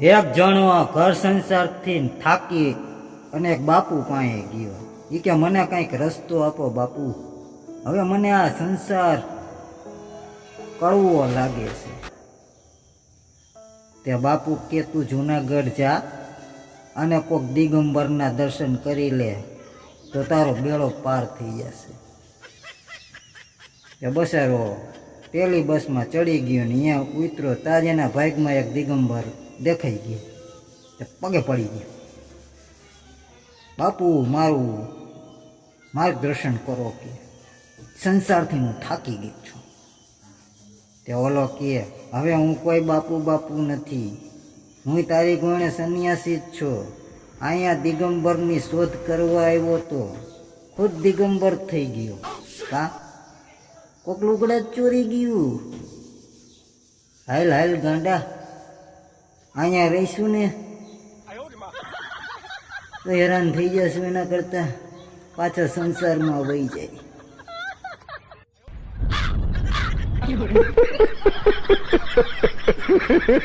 એક જણો ઘર સંસારથી થાકી અને એક બાપુ પાસે ગયો. એ કે મને કંઈક રસ્તો આપો બાપુ, હવે મને આ સંસાર કડવો લાગે છે. તે બાપુ કે તું જુનાગઢ જા અને કોક દિગંબરના દર્શન કરી લે તો તારો બેડો પાર થઈ જશે. તે બસારો પેલી બસમાં ચડી ગયો ને અહીંયા ઉતરો તાજ એના ભાગમાં એક દિગંબર દેખાઈ ગયો. તે પગે પડી ગયો, બાપુ મારું માર્ગદર્શન કરો કે સંસારથી હું થાકી ગઈ છું. તે ઓલો કે હવે હું કોઈ બાપુ નથી, હું તારી ગોણે સંન્યાસી જ છું. અહીંયા દિગંબરની શોધ કરવા આવ્યો તો ખુદ દિગંબર થઈ ગયો. કા કોક લુગડા જ ચોરી ગયું. હાલ હાલ ગાંડા, અહીંયા રહીશું ને તો હેરાન થઈ જશું, એના કરતા પાછા સંસારમાં વહી જાય.